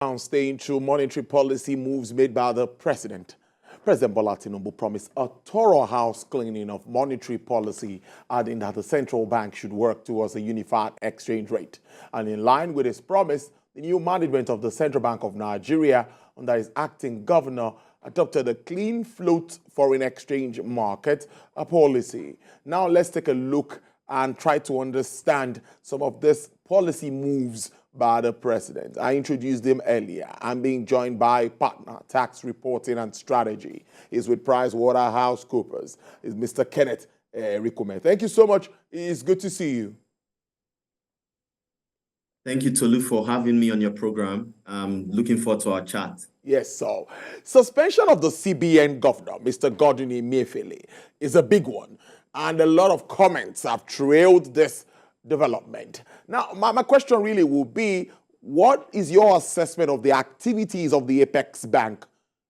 Now, staying true, monetary policy moves made by the president. President Buhari promised a thorough house cleaning of monetary policy, adding that the central bank should work towards a unified exchange rate. And in line with his promise, the new management of the Central Bank of Nigeria, under his acting governor, adopted a clean float foreign exchange market policy. Now let's take a look and try to understand some of these policy moves by the president. I introduced him earlier. I'm being joined by partner, tax reporting and strategy. He's with PricewaterhouseCoopers. Is Mr. Kenneth Rikume. Thank you so much. It's good to see you. Thank you, Tolu, for having me on your program. I'm looking forward to our chat. Yes, so suspension of the CBN governor, Mr. Godwin Emefiele, is a big one. And a lot of comments have trailed this development. Now, my question really will be, what is your assessment of the activities of the Apex Bank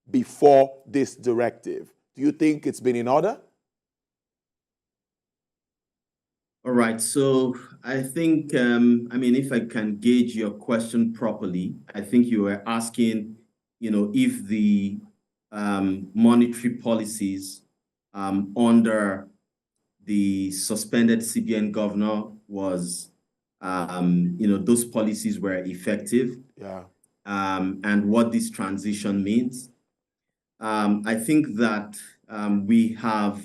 before this directive? Do you think it's been in order? All right, so I think, if I can gauge your question properly, I think you were asking, if the monetary policies under the suspended CBN governor was, those policies were effective. Yeah. And what this transition means. I think that we have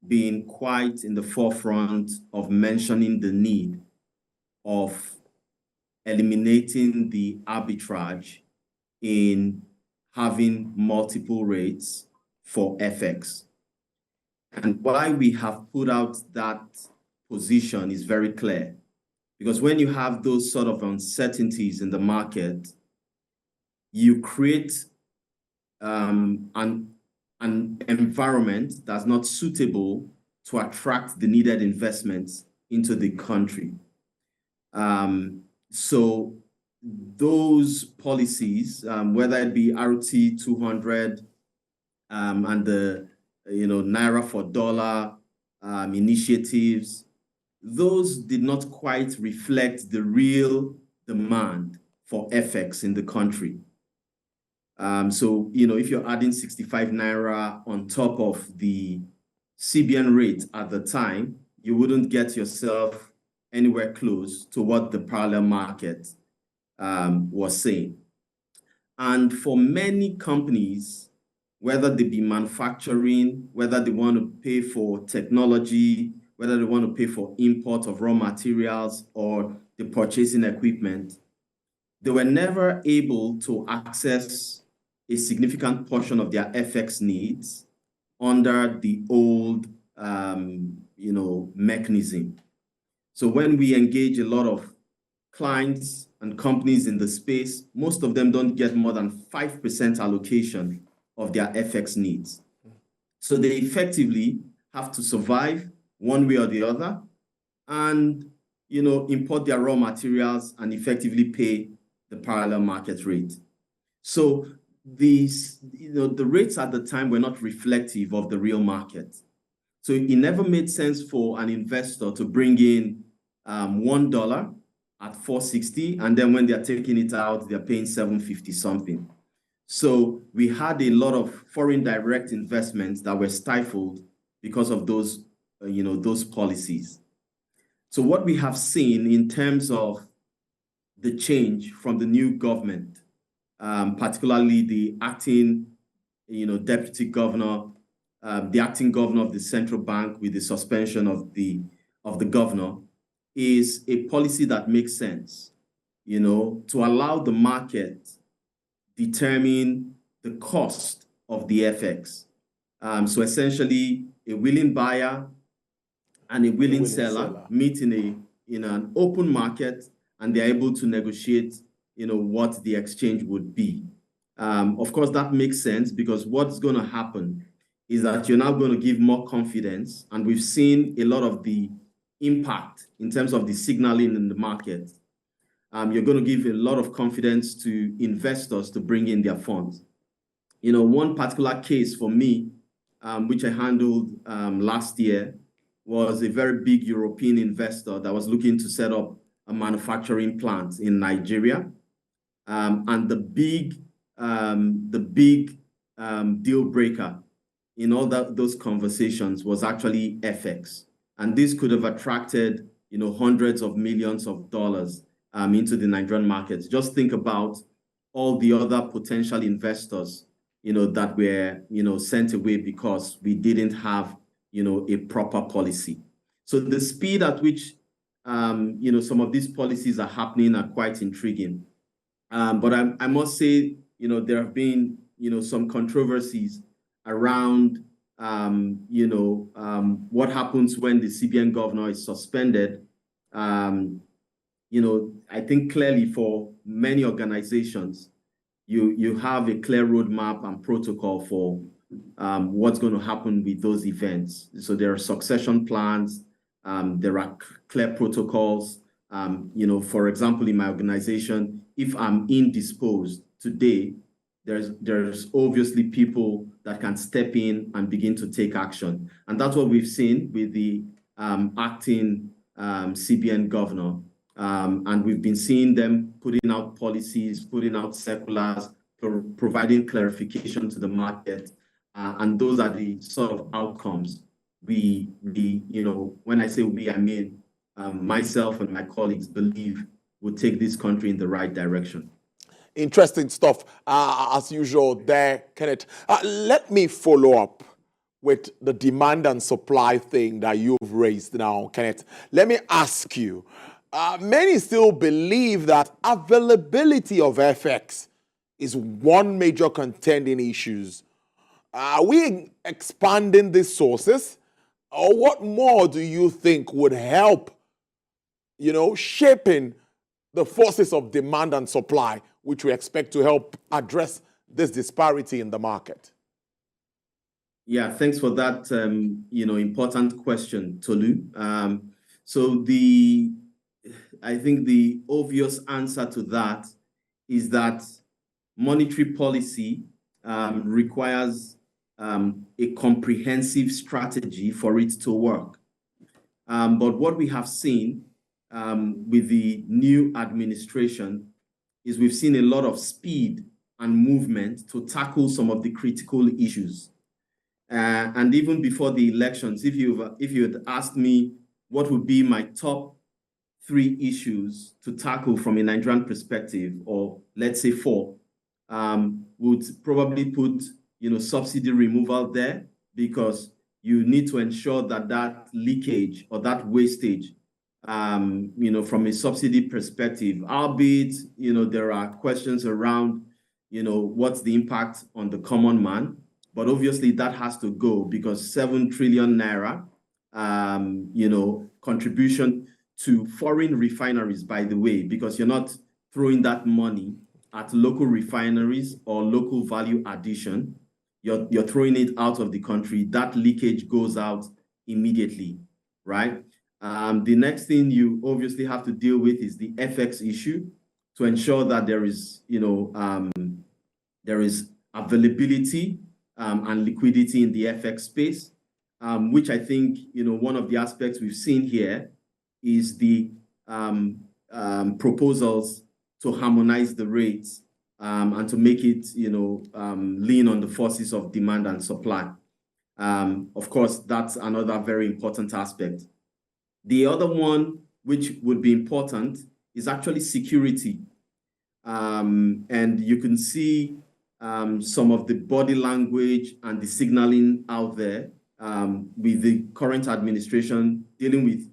been quite in the forefront of mentioning the need of eliminating the arbitrage in having multiple rates for FX. And why we have put out that position is very clear. Because when you have those sort of uncertainties in the market, you create an environment that's not suitable to attract the needed investments into the country. So those policies, whether it be RT 200 and the Naira for dollar initiatives, those did not quite reflect the real demand for FX in the country. So, if you're adding 65 Naira on top of the CBN rate at the time, you wouldn't get yourself anywhere close to what the parallel market was saying. And for many companies, whether they be manufacturing, whether they want to pay for technology, whether they want to pay for import of raw materials or the purchasing equipment, they were never able to access a significant portion of their FX needs under the old, mechanism. So when we engage a lot of clients and companies in the space, most of them don't get more than 5% allocation of their FX needs. So they effectively have to survive one way or the other and, import their raw materials and effectively pay the parallel market rate. So these, the rates at the time were not reflective of the real market. So it never made sense for an investor to bring in $1 at 460, and then when they're taking it out, they're paying 750 something. So we had a lot of foreign direct investments that were stifled because of those, those policies. So what we have seen in terms of the change from the new government, particularly the acting, deputy governor, the acting governor of the central bank with the suspension of the governor, is a policy that makes sense, to allow the market determine the cost of the FX. So essentially, a willing buyer and a willing seller meet in an open market, and they're able to negotiate, what the exchange would be. Of course, that makes sense because what's going to happen is that you're now going to give more confidence, and we've seen a lot of the impact in terms of the signaling in the market. You're going to give a lot of confidence to investors to bring in their funds. One particular case for me, which I handled last year, was a very big European investor that was looking to set up a manufacturing plant in Nigeria. And the big deal breaker in all those conversations was actually FX. And this could have attracted, hundreds of millions of dollars into the Nigerian markets. Just think about all the other potential investors, that were, sent away because we didn't have, a proper policy. So the speed at which, some of these policies are happening are quite intriguing. But I must say, there have been, some controversies around, what happens when the CBN governor is suspended. I think clearly for many organizations, you have a clear roadmap and protocol for what's going to happen with those events. So there are succession plans, there are clear protocols. For example, in my organization, if I'm indisposed today, there's obviously people that can step in and begin to take action. And that's what we've seen with the acting CBN governor. And we've been seeing them putting out policies, putting out circulars, providing clarification to the market. And those are the sort of outcomes we when I say we, I mean myself and my colleagues believe will take this country in the right direction. Interesting stuff, as usual there, Kenneth. Let me follow up with the demand and supply thing that you've raised now, Kenneth. Let me ask you, many still believe that availability of FX is one major contending issue. Are we expanding these sources? Or what more do you think would help, shaping the forces of demand and supply, which we expect to help address this disparity in the market? Yeah, thanks for that, important question, Tolu. So I think the obvious answer to that is that monetary policy requires a comprehensive strategy for it to work. But what we have seen with the new administration is we've seen a lot of speed and movement to tackle some of the critical issues. And even before the elections, if you had asked me what would be my top 3 issues to tackle from a Nigerian perspective, or let's say 4, would probably put subsidy removal there, because you need to ensure that leakage or that wastage, from a subsidy perspective, albeit there are questions around what's the impact on the common man, but obviously that has to go, because 7 trillion naira contribution to foreign refineries, by the way, because you're not throwing that money at local refineries or local value addition. You're throwing it out of the country. That leakage goes out immediately, right? The next thing you obviously have to deal with is the FX issue, to ensure that there is availability and liquidity in the FX space, which I think one of the aspects we've seen here is the proposals to harmonize the rates and to make it lean on the forces of demand and supply. Of course, that's another very important aspect. The other one, which would be important, is actually security. And you can see some of the body language and the signaling out there with the current administration dealing with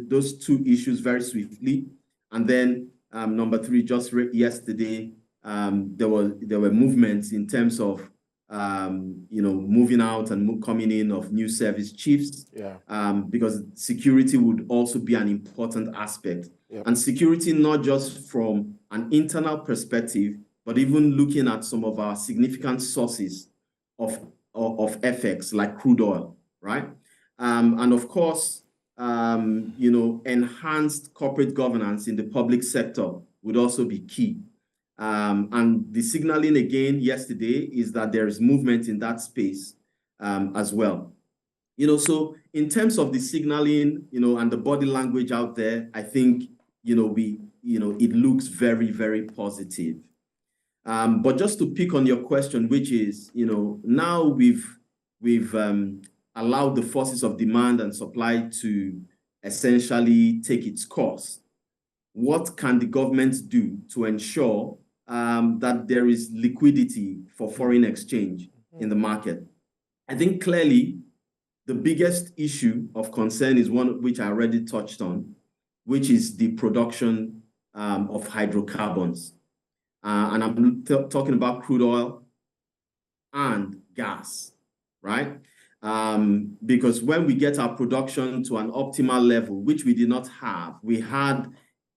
those 2 issues very swiftly. And then number 3, just yesterday, there were movements in terms of moving out and coming in of new service chiefs. Yeah. Because security would also be an important aspect. Yep. And security, not just from an internal perspective, but even looking at some of our significant sources of FX, like crude oil, right? And of course, enhanced corporate governance in the public sector would also be key. And the signaling again yesterday is that there is movement in that space as well. So in terms of the signaling, and the body language out there, I think, it looks very, very positive. But just to pick on your question, which is, now we've allowed the forces of demand and supply to essentially take its course. What can the government do to ensure that there is liquidity for foreign exchange in the market? I think clearly the biggest issue of concern is one which I already touched on, which is the production of hydrocarbons. And I'm talking about crude oil and gas, right? Because when we get our production to an optimal level, which we did not have, we had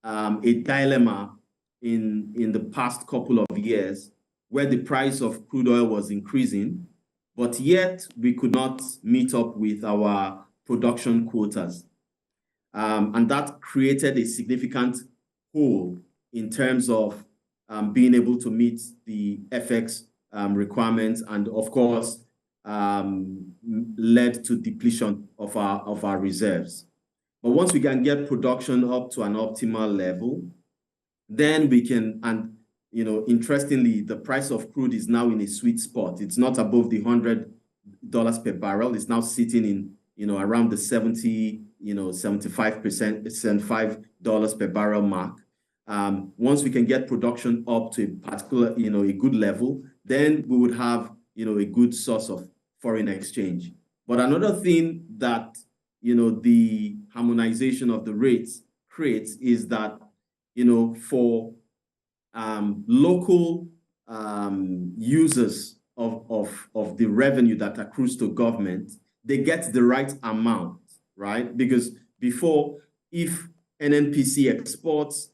a dilemma in the past couple of years where the price of crude oil was increasing, but yet we could not meet up with our production quotas. And that created a significant hole in terms of being able to meet the FX requirements, and of course, led to depletion of our reserves. But once we can get production up to an optimal level, then we can, and interestingly, the price of crude is now in a sweet spot. It's not above the $100 per barrel. It's now sitting in, around the 75% per barrel mark. Once we can get production up to a particular, a good level, then we would have, a good source of foreign exchange. But another thing that, the harmonization of the rates creates is that, for local users of the revenue that accrues to government, they get the right amount, right? Because before, if NNPC exports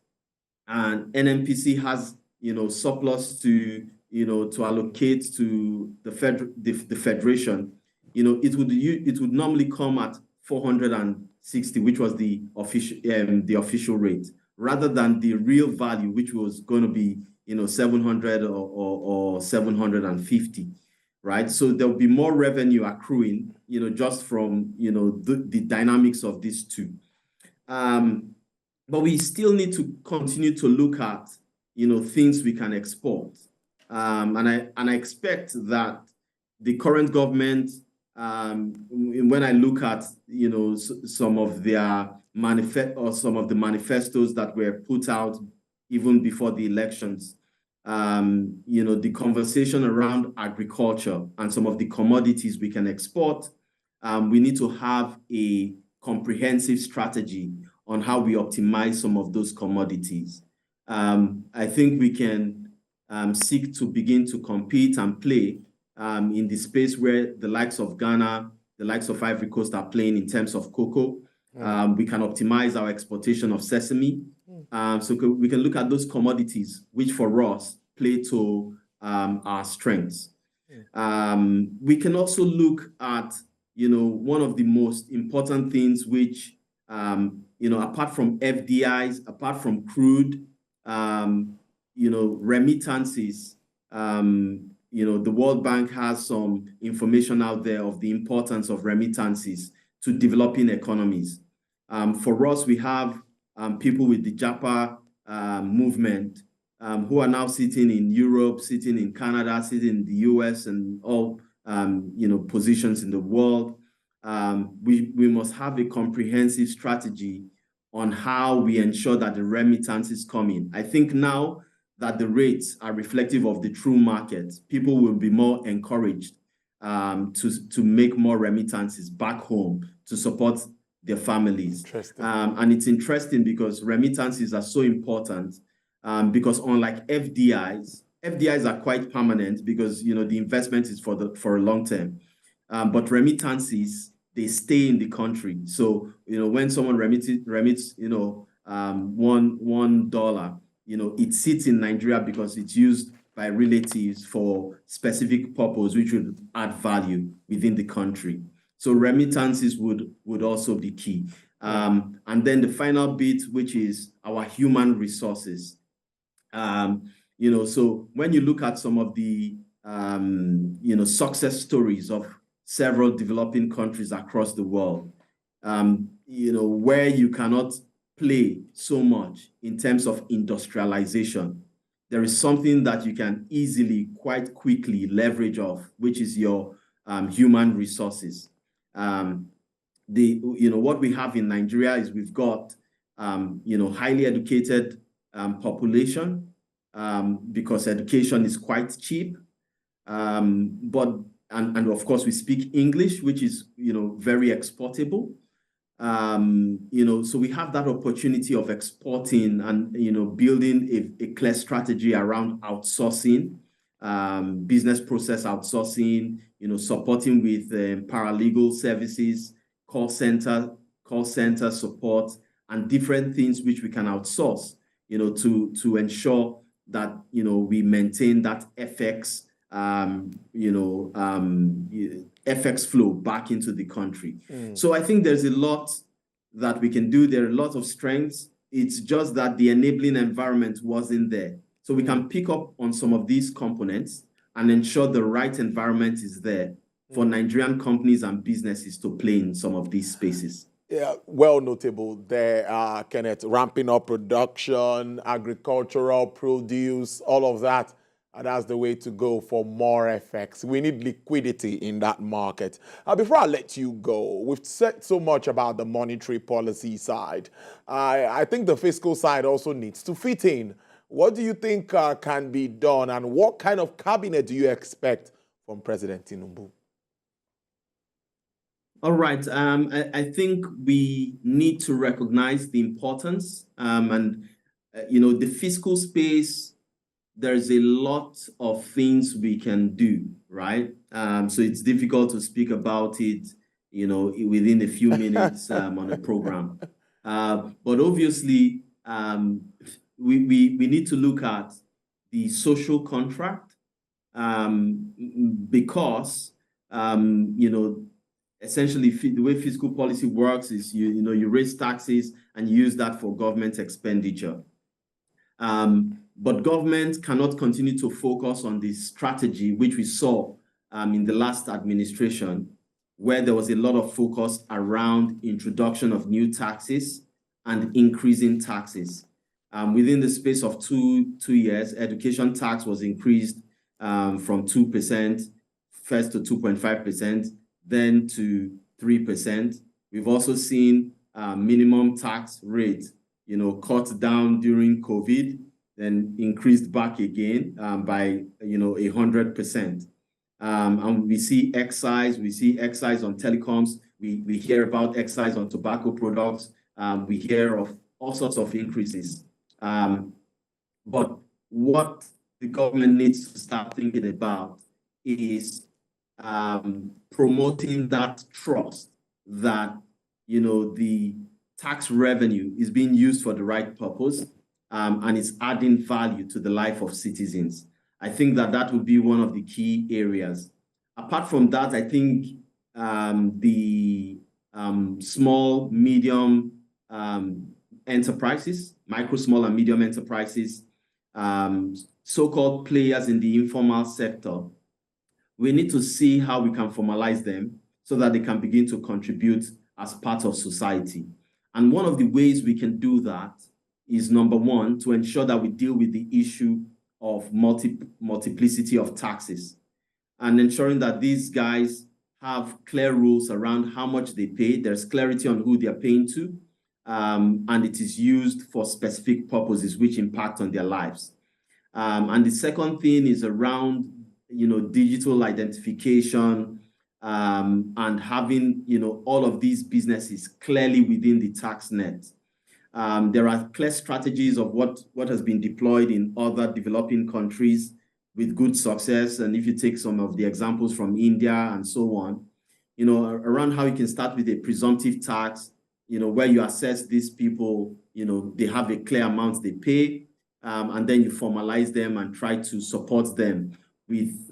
and NNPC has, surplus to, to allocate to the federation, it would normally come at 460, which was the official rate, rather than the real value, which was going to be, 700 or 750, right? So there will be more revenue accruing, just from, the dynamics of these two. But we still need to continue to look at, things we can export. And I expect that the current government, when I look at, some of their some of the manifestos that were put out even before the elections, the conversation around agriculture and some of the commodities we can export, we need to have a comprehensive strategy on how we optimize some of those commodities. I think we can seek to begin to compete and play in the space where the likes of Ghana, the likes of Ivory Coast are playing in terms of cocoa. We can optimize our exportation of sesame. So we can look at those commodities, which for us play to our strengths. We can also look at, one of the most important things, which, apart from FDIs, apart from crude, remittances. The World Bank has some information out there of the importance of remittances to developing economies. For us, we have people with the JAPA movement who are now sitting in Europe, sitting in Canada, sitting in the US, and all positions in the world. We must have a comprehensive strategy on how we ensure that the remittances come in. I think now that the rates are reflective of the true market, people will be more encouraged to make more remittances back home to support their families. And it's interesting because remittances are so important because unlike FDIs are quite permanent because the investment is for a long term. But remittances, they stay in the country. So when someone remits $1, it sits in Nigeria because it's used by relatives for specific purpose, which would add value within the country. So remittances would also be key. And then the final bit, which is our human resources. So when you look at some of the, success stories of several developing countries across the world, where you cannot play so much in terms of industrialization, there is something that you can easily, quite quickly leverage off, which is your human resources. What we have in Nigeria is we've got highly educated population because education is quite cheap. But of course we speak English, which is very exportable. So we have that opportunity of exporting and building a clear strategy around outsourcing, business process outsourcing, supporting with paralegal services, call center support, and different things which we can outsource, to ensure that we maintain that FX flow back into the country. So I think there's a lot that we can do. There are a lot of strengths. It's just that the enabling environment wasn't there. So we can pick up on some of these components and ensure the right environment is there for Nigerian companies and businesses to play in some of these spaces. Yeah, well notable there, Kenneth, ramping up production, agricultural produce, all of that. And that's the way to go for more FX. We need liquidity in that market. Before I let you go, we've said so much about the monetary policy side. I think the fiscal side also needs to fit in. What do you think can be done, and what kind of cabinet do you expect from President Tinubu? All right. I think we need to recognize the importance the fiscal space. There's a lot of things we can do, right? So it's difficult to speak about it, within a few minutes on a program. But obviously, we need to look at the social contract because, essentially the way fiscal policy works is you raise taxes and use that for government expenditure. But government cannot continue to focus on this strategy, which we saw in the last administration, where there was a lot of focus around introduction of new taxes and increasing taxes. Within the space of two years, education tax was increased from 2% first to 2.5%, then to 3%. We've also seen minimum tax rate, cut down during COVID, then increased back again by 100%. And we see excise on telecoms. We hear about excise on tobacco products. We hear of all sorts of increases. But what the government needs to start thinking about is promoting that trust that the tax revenue is being used for the right purpose. And it's adding value to the life of citizens. I think that would be one of the key areas. Apart from that, I think the small, medium enterprises, micro, small, and medium enterprises, so-called players in the informal sector, we need to see how we can formalize them so that they can begin to contribute as part of society. And one of the ways we can do that is, number one, to ensure that we deal with the issue of multiplicity of taxes and ensuring that these guys have clear rules around how much they pay. There's clarity on who they're paying to, and it is used for specific purposes which impact on their lives. And the second thing is around, digital identification and having, all of these businesses clearly within the tax net. There are clear strategies of what has been deployed in other developing countries with good success. And if you take some of the examples from India and so on, around how you can start with a presumptive tax, where you assess these people, they have a clear amount they pay, and then you formalize them and try to support them with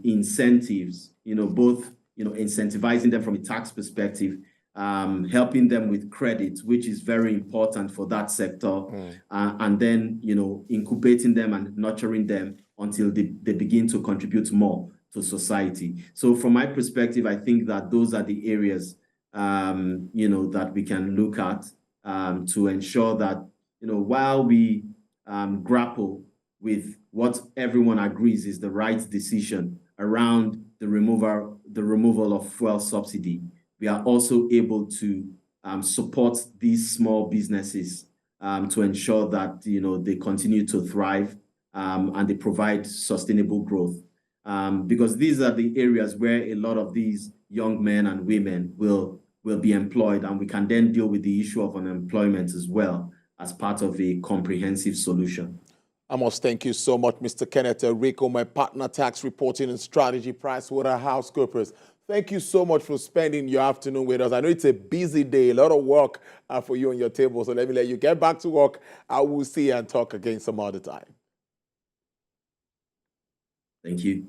incentives, both, incentivizing them from a tax perspective, helping them with credit, which is very important for that sector, and then, incubating them and nurturing them until they begin to contribute more to society. So from my perspective, I think that those are the areas, that we can look at to ensure that, while we grapple with what everyone agrees is the right decision around the removal of fuel subsidy, we are also able to support these small businesses to ensure that they continue to thrive and they provide sustainable growth. Because these are the areas where a lot of these young men and women will be employed, and we can then deal with the issue of unemployment as well as part of a comprehensive solution. I must thank you so much, Mr. Kenneth Rico, my partner tax reporting and strategy, PricewaterhouseCoopers. Thank you so much for spending your afternoon with us. I know it's a busy day, a lot of work for you on your table, so let me let you get back to work. I will see you and talk again some other time. Thank you.